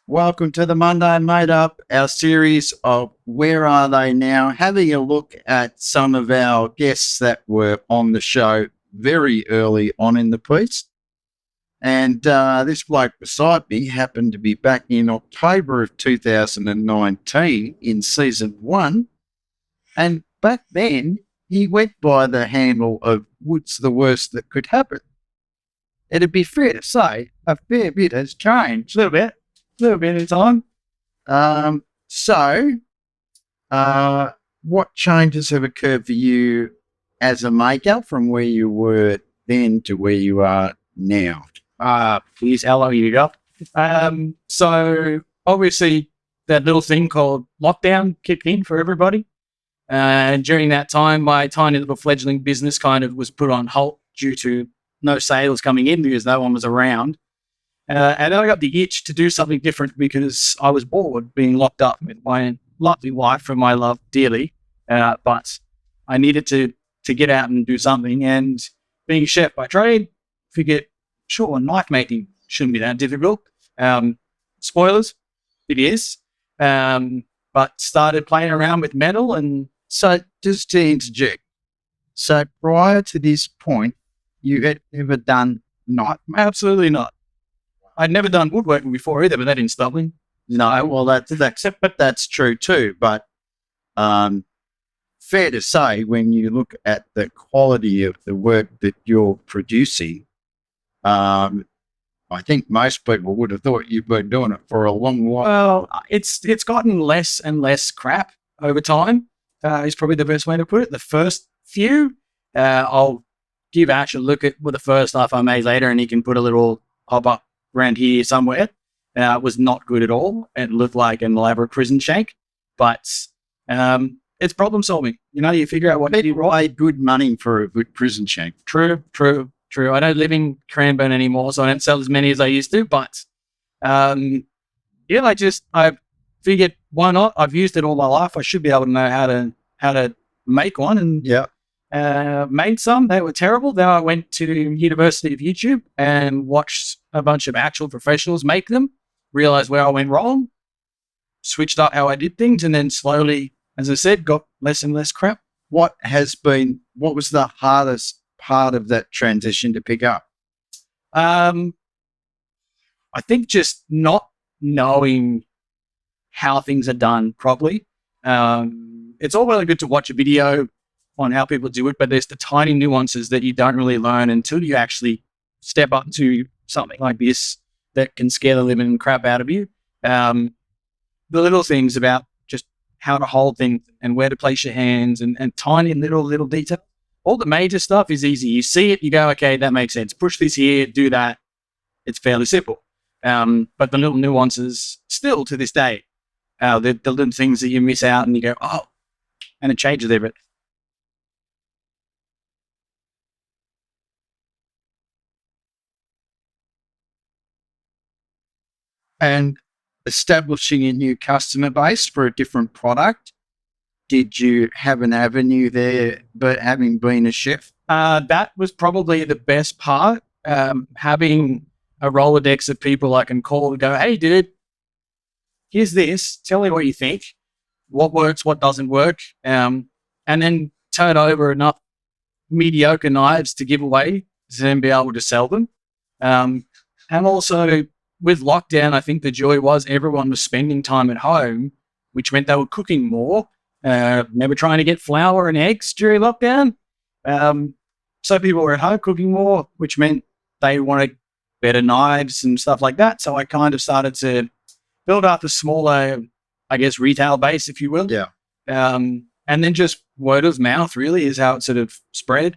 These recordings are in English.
Welcome to the Monday Meetup, our series of Where Are They Now? Having a look at some of our guests that were on the show very early on in the piece. And this bloke beside me happened to be back in October of 2019 in season 1. And back then, he went by the handle of "What's the worst that could happen?" It'd be fair to say a fair bit has changed. A little bit of time. What changes have occurred for you as a maker from where you were then to where you are now? Here's how long you got. So obviously that little thing called lockdown kicked in for everybody. And during that time, my tiny little fledgling business kind of was put on halt due to no sales coming in because no one was around. And I got the itch to do something different because I was bored being locked up with my lovely wife, whom I love dearly. But I needed to get out and do something. And being a chef by trade, figured, sure, knife making shouldn't be that difficult. Spoilers, it is. But started playing around with metal. And So just to interject, so prior to this point, you had never done knife? absolutely not. I'd never done woodworking before either, but that didn't stop me. No, well, that's true too. But fair to say, when you look at the quality of the work that you're producing, I think most people would have thought you've been doing it for a long while. Well, it's gotten less and less crap over time. Is probably the best way to put it. The first few, I'll give Ash a look at the first stuff I made later, and he can put a little pop up around here somewhere. It was not good at all. It looked like an elaborate prison shank, but it's problem solving. You figure out what to do right. Paid good money for a good prison shank. True. I don't live in Cranbourne anymore, so I don't sell as many as I used to. But I figured, why not? I've used it all my life. I should be able to know how to make one, and made some. They were terrible. Then I went to University of YouTube and watched a bunch of actual professionals make them. Realized where I went wrong. Switched up how I did things, and then slowly, as I said, got less and less crap. What was the hardest part of that transition to pick up? I think just not knowing how things are done properly. It's all really good to watch a video on how people do it, but there's the tiny nuances that you don't really learn until you actually step up to something like this that can scare the living crap out of you. The little things about just how to hold things and where to place your hands and tiny little detail. All the major stuff is easy. You see it, you go, okay, that makes sense. Push this here, do that. It's fairly simple. But the little nuances, still to this day, the little things that you miss out and you go, oh, and it changes everything. And establishing a new customer base for a different product, did you have an avenue there, but having been a chef? That was probably the best part. Having a Rolodex of people I can call and go, hey, dude, here's this. Tell me what you think. What works, what doesn't work. And then turn over enough mediocre knives to give away to then be able to sell them. And also with lockdown, I think the joy was everyone was spending time at home, which meant they were cooking more. Never trying to get flour and eggs during lockdown. So people were at home cooking more, which meant they wanted better knives and stuff like that. So I kind of started to build up a smaller, I guess, retail base, if you will. Yeah. And then just word of mouth really is how it sort of spread.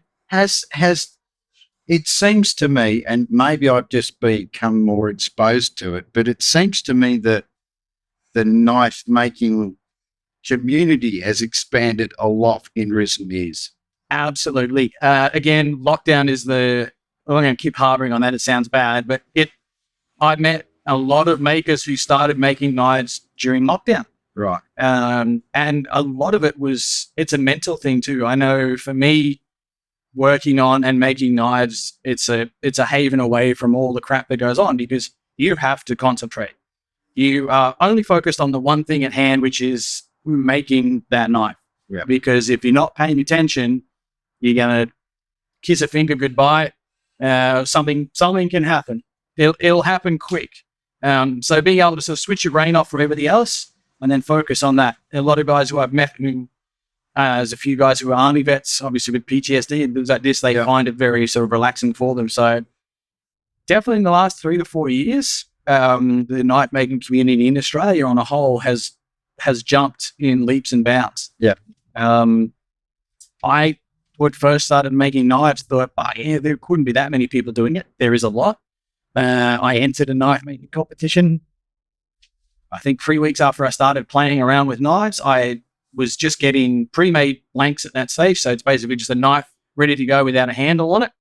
It seems to me, and maybe I've just become more exposed to it, but it seems to me that the knife making community has expanded a lot in recent years. Absolutely. Again, lockdown is I'm going to keep harping on that. It sounds bad, but I met a lot of makers who started making knives during lockdown. Right. And a lot of it's a mental thing too. I know for me, working on and making knives, it's a haven away from all the crap that goes on because you have to concentrate. you are only focused on the one thing at hand, which is making that knife. Yeah. Because if you're not paying attention, you're going to kiss a finger goodbye. Something can happen. It'll happen quick. So being able to sort of switch your brain off from everything else and then focus on that. A lot of guys who I've met, there's a few guys who are army vets, obviously with PTSD and things like this, they find it very sort of relaxing for them. So definitely in the last 3 to 4 years, the knife making community in Australia on a whole has jumped in leaps and bounds. Yeah. I would first started making knives, thought, there couldn't be that many people doing it. There is a lot. I entered a knife making competition. I think 3 weeks after I started playing around with knives, I was just getting pre-made blanks at that stage. So it's basically just a knife ready to go without a handle on it.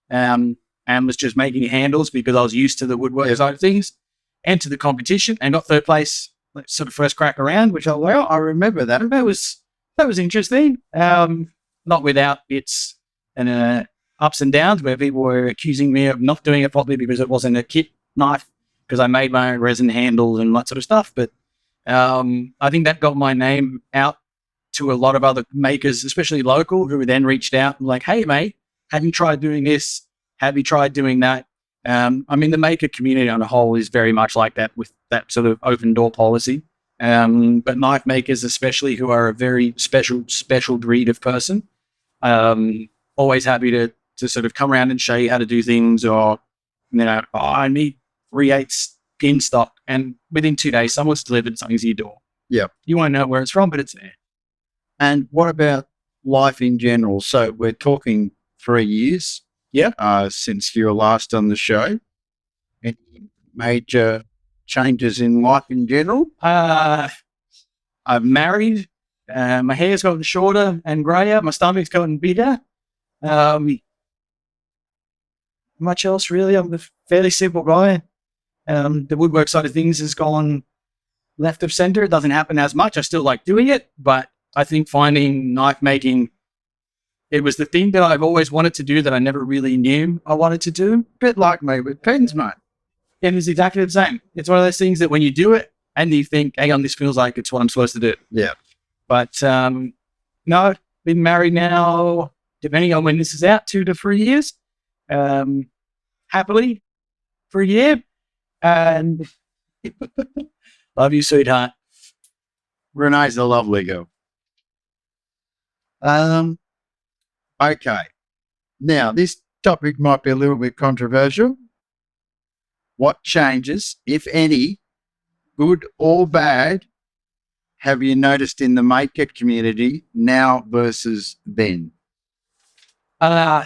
And was just making handles because I was used to the woodwork side of things. Entered the competition and got third place, sort of first crack around, which I remember that. And that was interesting. Not without its ups and downs where people were accusing me of not doing it properly because it wasn't a kit knife because I made my own resin handles and that sort of stuff. But I think that got my name out to a lot of other makers, especially local, who then reached out and like, hey, mate, have you tried doing this? Have you tried doing that? I mean, the maker community on a whole is very much like that with that sort of open door policy. But knife makers, especially who are a very special breed of person, always happy to sort of come around and show you how to do things, or, I need 3/8 pin stock. And within 2 days, someone's delivered something to your door. Yeah. You won't know where it's from, but it's there. And what about life in general? So we're talking 3 years. Yeah. Since you were last on the show. Any major changes in life in general? I've married. My hair's gotten shorter and grayer. My stomach's gotten bigger. Much else, really. I'm a fairly simple guy. The woodwork side of things has gone left of center. It doesn't happen as much. I still like doing it, but I think finding knife making, it was the thing that I've always wanted to do that I never really knew I wanted to do. Bit like me with pens, mate. It was exactly the same. It's one of those things that when you do it and you think, hang on, this feels like it's what I'm supposed to do. Yeah. But no, been married now, depending on when this is out, 2 to 3 years. Happily for a year. And love you, sweetheart. Renee's a lovely girl. Okay. Now, this topic might be a little bit controversial. What changes, if any, good or bad, have you noticed in the maker community now versus then? That's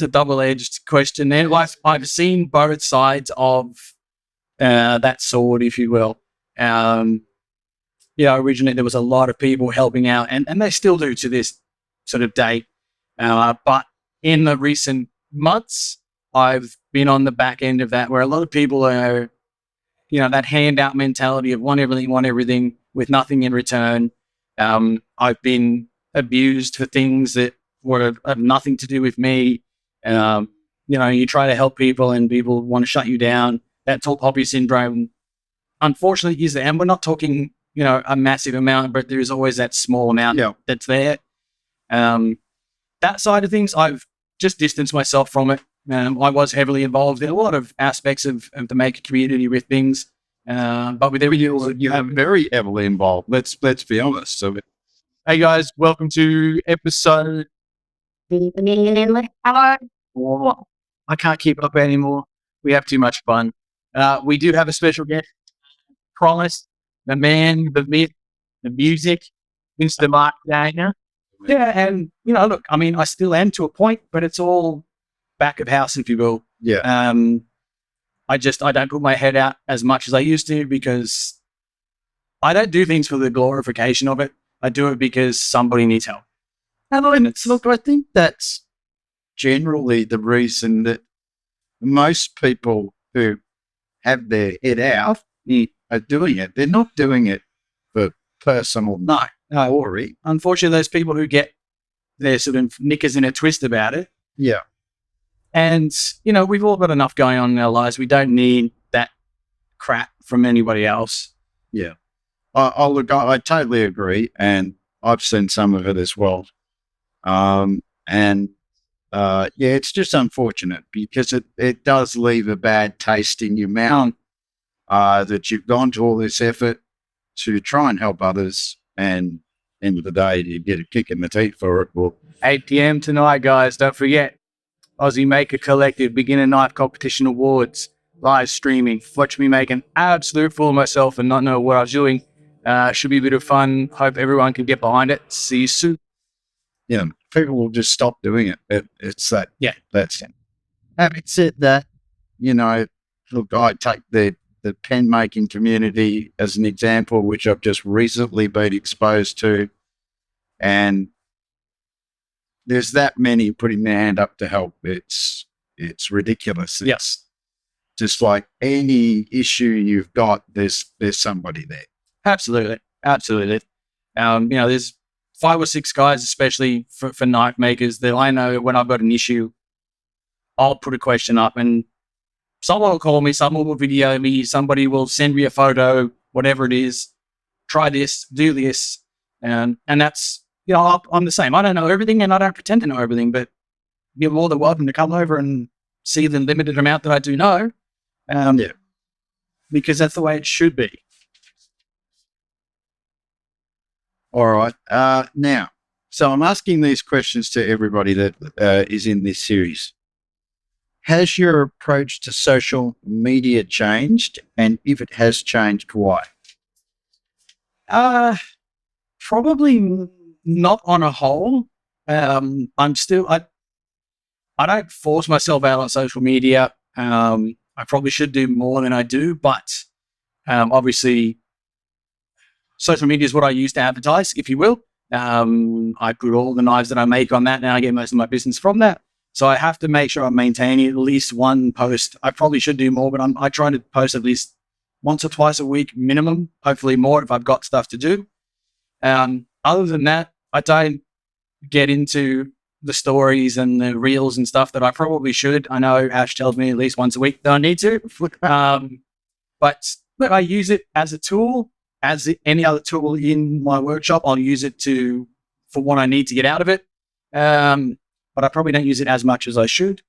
a double-edged question there. Like, I've seen both sides of that sword, if you will. Originally there was a lot of people helping out, and they still do to this sort of date. But in the recent months, I've been on the back end of that, where a lot of people are, that handout mentality of want everything with nothing in return. I've been abused for things that have nothing to do with me. You try to help people and people want to shut you down. That tall poppy syndrome, unfortunately, is there. And we're not talking, a massive amount, but there is always that small amount that's there. That side of things, I've just distanced myself from it. I was heavily involved in a lot of aspects of the maker community with things. But with everything, You have very heavily involved. Let's be honest. So, hey guys, welcome to episode. I can't keep up anymore. We have too much fun. We do have a special guest, Promise, the man, the myth, the music, Mr. Mark Dana. Yeah, and look, I mean, I still am to a point, but it's all back of house, if you will. Yeah. I don't put my head out as much as I used to because I don't do things for the glorification of it. I do it because somebody needs help. And look, I think that's generally the reason that most people who have their head out are doing it. They're not doing it for personal glory. Unfortunately, those people who get their sort of knickers in a twist about it, And, we've all got enough going on in our lives. We don't need that crap from anybody else. Yeah. I totally agree. And I've seen some of it as well. It's just unfortunate because it does leave a bad taste in your mouth that you've gone to all this effort to try and help others, and end of the day, you get a kick in the teeth for it. Well, 8 p.m. tonight, guys. Don't forget, Aussie Maker Collective Beginner Knife Competition Awards, live streaming. Watch me make an absolute fool of myself and not know what I was doing. Should be a bit of fun. Hope everyone can get behind it. See you soon. People will just stop doing it. It's that. Yeah. That's it. Having said that, look, I take the pen making community as an example, which I've just recently been exposed to, and there's that many putting their hand up to help. It's ridiculous. Yes. Just like any issue you've got, there's somebody there. Absolutely. There's 5 or 6 guys, especially for knife makers, that I know when I've got an issue, I'll put a question up and someone will call me, someone will video me, somebody will send me a photo, whatever it is, try this, do this. And that's, I'm the same. I don't know everything and I don't pretend to know everything, but you're more than welcome to come over and see the limited amount that I do know. Because that's the way it should be. All right. Now, so I'm asking these questions to everybody that is in this series. Has your approach to social media changed? And if it has changed, why? Probably not on a whole. I don't force myself out on social media. I probably should do more than I do, but obviously social media is what I use to advertise, if you will. I put all the knives that I make on that, and I get most of my business from that. So I have to make sure I'm maintaining at least one post. I probably should do more, but I try to post at least once or twice a week minimum, hopefully more if I've got stuff to do. Other than that, I don't get into the stories and the reels and stuff that I probably should. I know Ash tells me at least once a week that I need to. But I use it as a tool, as any other tool in my workshop. I'll use it for what I need to get out of it. But I probably don't use it as much as I should.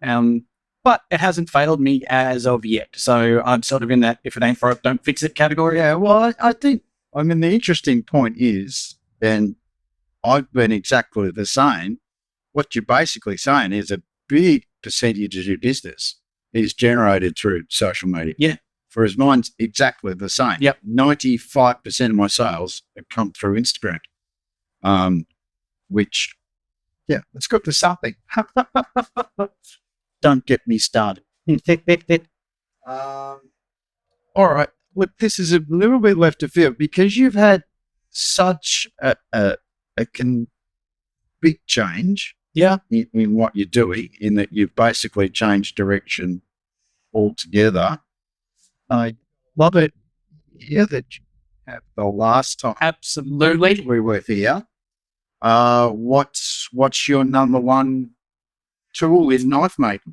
But it hasn't failed me as of yet. So I'm sort of in that if it ain't broke, don't fix it category. Yeah, well, the interesting point is, and I've been exactly the same, what you're basically saying is a big percentage of your business is generated through social media. Yeah. Whereas mine's exactly the same. Yep. 95% of my sales have come through Instagram, which, yeah, it's good for something. Don't get me started. All right. Look, this is a little bit left of field because you've had such a big change, in what you're doing, in that you've basically changed direction altogether. I love it. Yeah, that you have the last time. Absolutely. We were here. What's your number one tool in knife making?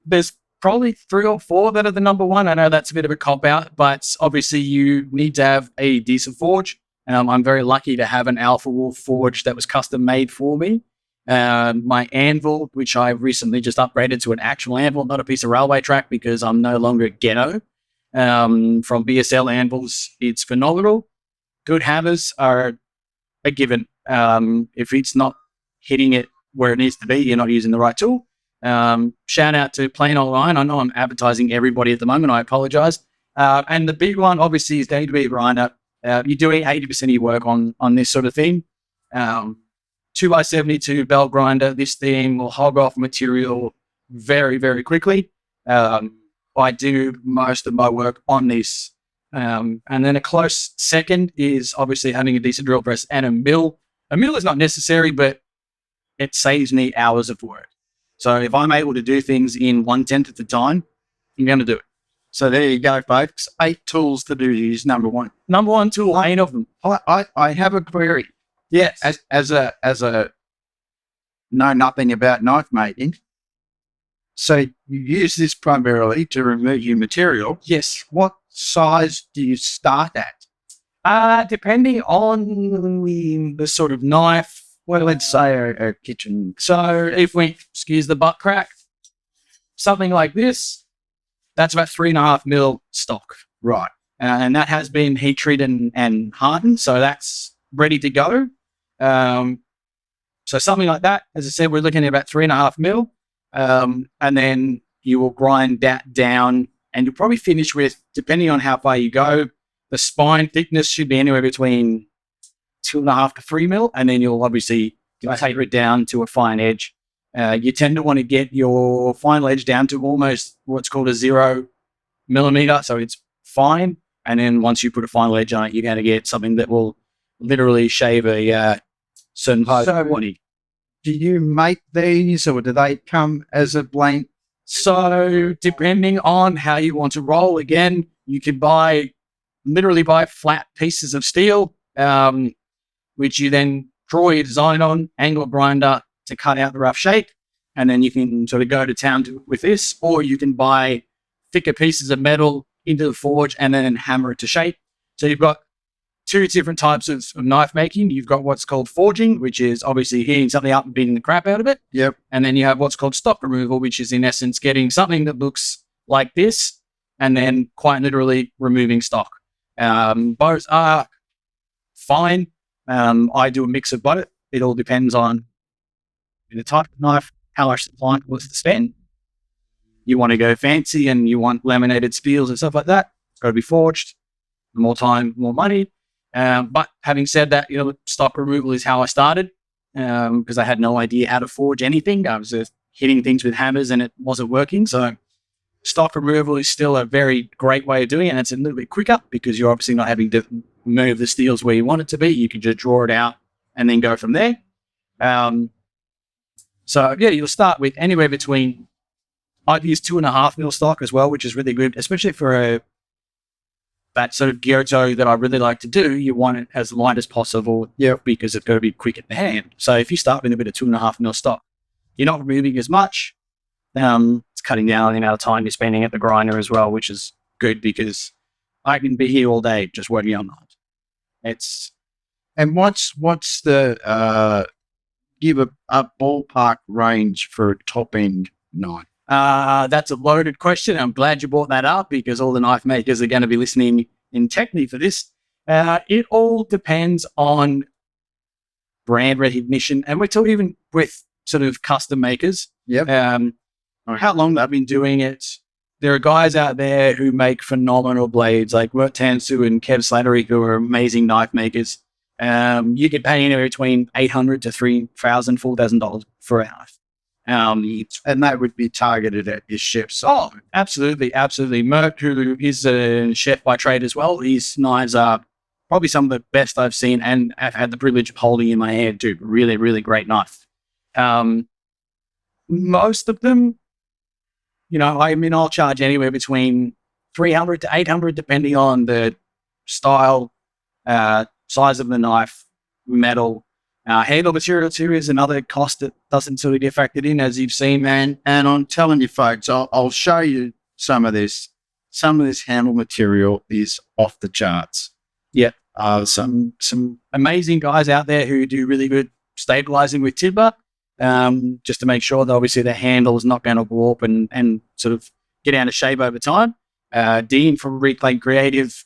There's probably 3 or 4 that are the number one. I know that's a bit of a cop-out, but obviously you need to have a decent forge. I'm very lucky to have an Alpha Wolf forge that was custom made for me. My anvil, which I recently just upgraded to an actual anvil, not a piece of railway track because I'm no longer ghetto. From BSL anvils, it's phenomenal. Good hammers are a given. If it's not hitting it where it needs to be, you're not using the right tool. Shout out to Plain Old Iron. I know I'm advertising everybody at the moment. I apologize. And the big one, obviously, is the grinder. You're doing 80% of your work on this sort of thing. 2x72 bell grinder. This thing will hog off material very, very quickly. I do most of my work on this. And then a close second is obviously having a decent drill press and a mill. A mill is not necessary, but it saves me hours of work. So if I'm able to do things in 1/10 of the time, I'm going to do it. So there you go, folks. 8 tools to do is number one. Number one tool, 8 of them. I have a query. Yes. As a know nothing about knife making. So you use this primarily to remove your material. Yes. What size do you start at? Depending on the sort of knife. Well, let's say a kitchen. So if we, excuse the butt crack, something like this, that's about 3.5 mil stock. Right. And that has been heat treated and hardened. So that's ready to go. So something like that, as I said, we're looking at about 3.5 mil. And then you will grind that down and you'll probably finish with, depending on how far you go, the spine thickness should be anywhere between 2.5 to 3 mil. And then you'll obviously taper it down to a fine edge. You tend to want to get your final edge down to almost what's called a 0 millimeter. So it's fine. And then once you put a final edge on it, you're going to get something that will literally shave a certain part of the body. Do you make these or do they come as a blank? So depending on how you want to roll, again, you could literally buy flat pieces of steel, which you then draw your design on, angle grinder to cut out the rough shape. And then you can sort of go to town with this, or you can buy thicker pieces of metal into the forge and then hammer it to shape. So you've got two different types of knife making. You've got what's called forging, which is obviously heating something up and beating the crap out of it. Yep. And then you have what's called stock removal, which is in essence getting something that looks like this and then quite literally removing stock. Both are fine. I do a mix of both. It all depends on the type of knife, how much the client wants to spend. You want to go fancy and you want laminated steels and stuff like that, it's got to be forged. More time, more money. But having said that, stock removal is how I started because I had no idea how to forge anything. I was just hitting things with hammers and it wasn't working. So stock removal is still a very great way of doing it. And it's a little bit quicker because you're obviously not having to move the steels where you want it to be. You can just draw it out and then go from there. So yeah, you'll start with anywhere between, I've used 2.5 mil stock as well, which is really good, especially for that sort of gyuto that I really like to do. You want it as light as possible, because it's got to be quick in the hand. So if you start with a bit of 2.5 mil stock, you're not removing as much. It's cutting down the amount of time you're spending at the grinder as well, which is good because I can be here all day just working on that. And what's the give a ballpark range for a top end knife? That's a loaded question. I'm glad you brought that up because all the knife makers are going to be listening intently for this. It all depends on brand recognition, and we're talking even with sort of custom makers. Yep. How long they've been doing it. There are guys out there who make phenomenal blades like Mert Tansu and Kev Slattery, who are amazing knife makers. You can pay anywhere between $800 to $3,000, $4,000 for a knife. And that would be targeted at your chefs. Oh, absolutely, absolutely. Mert, who is a chef by trade as well, his knives are probably some of the best I've seen, and I've had the privilege of holding in my hand too. Really, really great knife. Most of them, I'll charge anywhere between $300 to $800, depending on the style, size of the knife, metal. Handle material too is another cost that doesn't sort of get factored in, as you've seen, man. And I'm telling you, folks, I'll show you some of this. Some of this handle material is off the charts. Yeah. Some amazing guys out there who do really good stabilizing with timber, just to make sure that obviously the handle is not going to warp and sort of get out of shape over time. Dean from Reclaim Creative,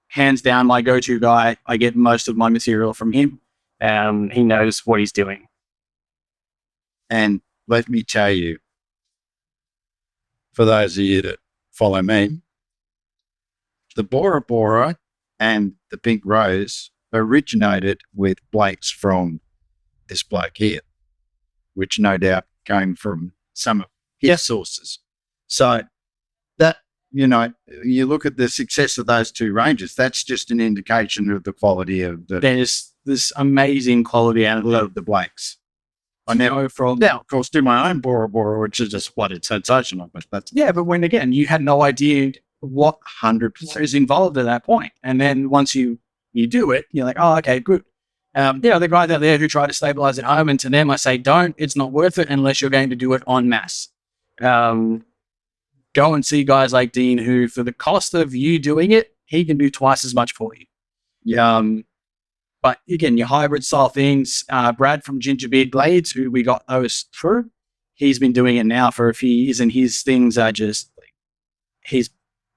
hands down my go-to guy. I get most of my material from him. He knows what he's doing. And let me tell you, for those of you that follow me, the Bora Bora and the Pink Rose originated with blades from this bloke here, which no doubt came from some of his sources. So that, you look at the success of those two ranges, that's just an indication of the quality of There's this amazing quality out of the blacks. I now, of course, do my own Bora Bora, which is just what it's sensational. But that's but when again, you had no idea what 100% is involved at that point, and then once you do it, you're like, oh, okay, good. The guys out there who try to stabilize at home, and to them I say, don't. It's not worth it unless you're going to do it en masse. Go and see guys like Dean, who for the cost of you doing it, he can do twice as much for you. But again, your hybrid style things, Brad from Gingerbeard Glades, who we got those through, he's been doing it now for a few years, and his things are just, he's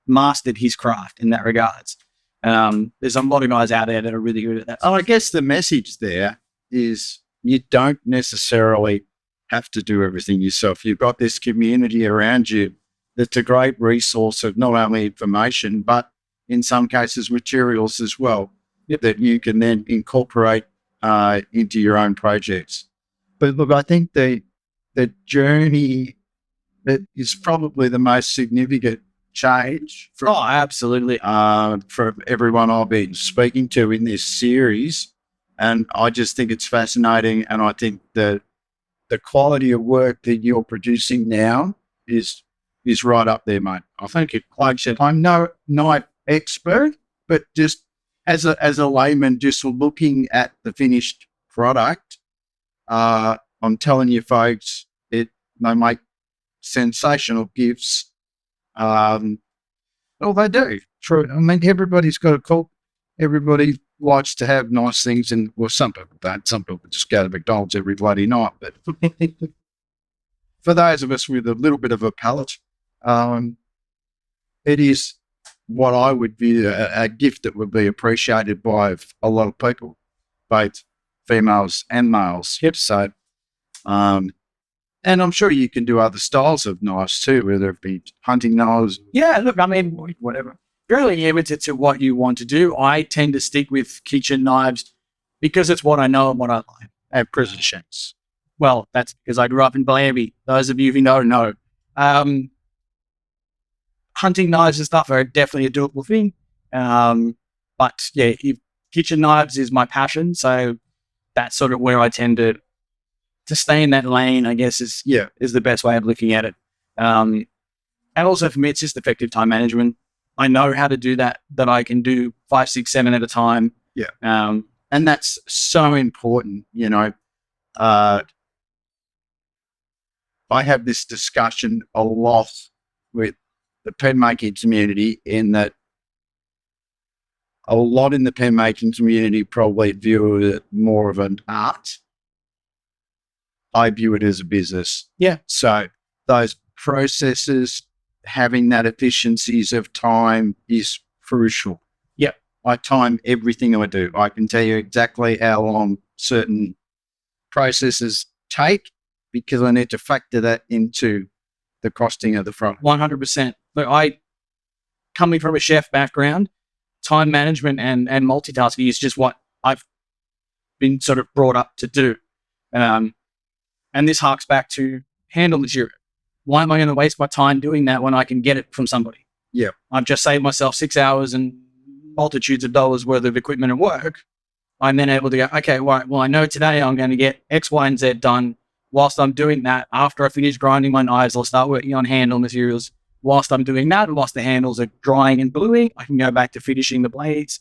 mastered his craft in that regards. There's a lot of guys out there that are really good at that. I guess the message there is you don't necessarily have to do everything yourself. You've got this community around you that's a great resource of not only information, but in some cases materials as well, that you can then incorporate into your own projects. But look, I think the journey that is probably the most significant change absolutely. for everyone I've been speaking to in this series. And I just think it's fascinating. And I think the quality of work that you're producing now is right up there, mate. I think it, like I said, I'm no expert, but just as a layman, just looking at the finished product, I'm telling you folks, they make sensational gifts. Well, they do. True. I mean, everybody's got a call. Everybody likes to have nice things, and well, some people don't. Some people just go to McDonald's every bloody night. But for those of us with a little bit of a palate, it is what I would view a gift that would be appreciated by a lot of people, both females and males. Yep. So, and I'm sure you can do other styles of knives too, whether it be hunting knives. Yeah, look, I mean, whatever. Really limited to what you want to do. I tend to stick with kitchen knives because it's what I know and what I like. And prison shanks. Well, that's because I grew up in Blamby. Those of you who know. Hunting knives and stuff are definitely a doable thing. But yeah, kitchen knives is my passion. So that's sort of where I tend to stay in that lane, I guess, is the best way of looking at it. And also for me, it's just effective time management. I know how to do that I can do 5, 6, 7 at a time. Yeah. And that's so important, you know. I have this discussion a lot with the pen making community, in that a lot in the pen making community probably view it more of an art. I view it as a business. Yeah. So those processes, having that efficiencies of time is crucial. Yep. I time everything I do. I can tell you exactly how long certain processes take, because I need to factor that into the costing of the front. 100%. But coming from a chef background, time management and multitasking is just what I've been sort of brought up to do. And this harks back to handle material. Why am I going to waste my time doing that when I can get it from somebody? Yeah. I've just saved myself 6 hours and multitudes of dollars worth of equipment and work. I'm then able to go, okay, right, well, I know today I'm going to get X, Y, and Z done. Whilst I'm doing that, after I finish grinding my knives, I'll start working on handle materials. Whilst I'm doing that, whilst the handles are drying and bluing, I can go back to finishing the blades.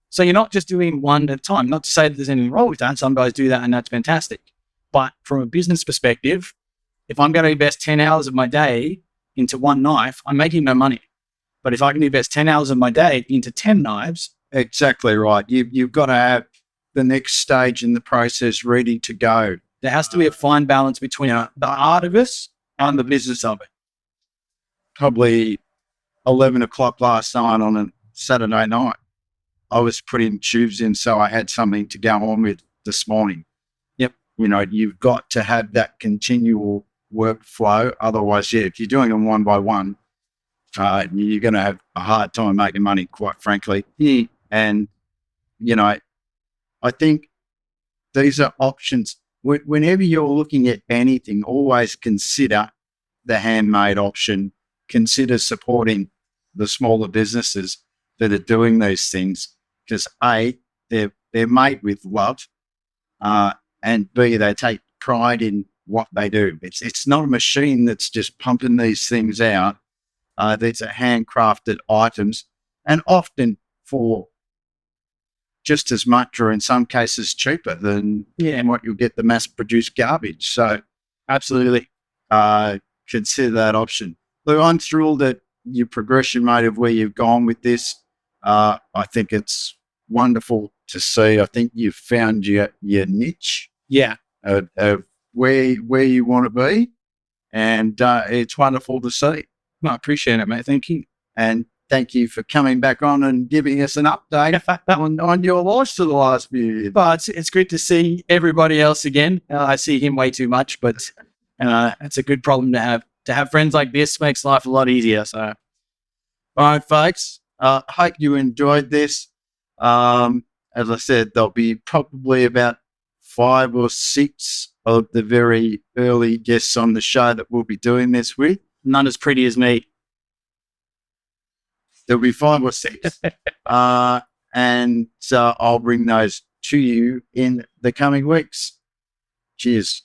So you're not just doing one at a time. Not to say that there's anything wrong with that. Some guys do that, and that's fantastic. But from a business perspective, if I'm going to invest 10 hours of my day into one knife, I'm making no money. But if I can invest 10 hours of my day into 10 knives. Exactly right. You've got to have the next stage in the process ready to go. There has to be a fine balance between the art of it and the business of it. Probably 11 o'clock last night on a Saturday night, I was putting tubes in, so I had something to go on with this morning. Yep. You know, you've got to have that continual workflow. Otherwise, if you're doing them one by one, you're going to have a hard time making money, quite frankly. Mm. And, you know, I think these are options. Whenever you're looking at anything, always consider the handmade option. Consider supporting the smaller businesses that are doing these things, because A, they're made with love, and B, they take pride in what they do. It's not a machine that's just pumping these things out. These are handcrafted items, and often for just as much, or in some cases cheaper than what you'll get the mass-produced garbage. So Absolutely. consider that option. Lou, I'm thrilled at your progression, mate, of where you've gone with this. I think it's wonderful to see. I think you've found your niche Yeah. of where you want to be, and it's wonderful to see. I appreciate it, mate. Thank you. And thank you for coming back on and giving us an update on your life for the last few years. But it's good to see everybody else again. I see him way too much, but it's a good problem to have. To have friends like this makes life a lot easier. So, all right, folks. Hope you enjoyed this. As I said, there'll be probably about 5 or 6 of the very early guests on the show that we'll be doing this with. none as pretty as me. There'll be 5 or 6. And I'll bring those to you in the coming weeks. Cheers.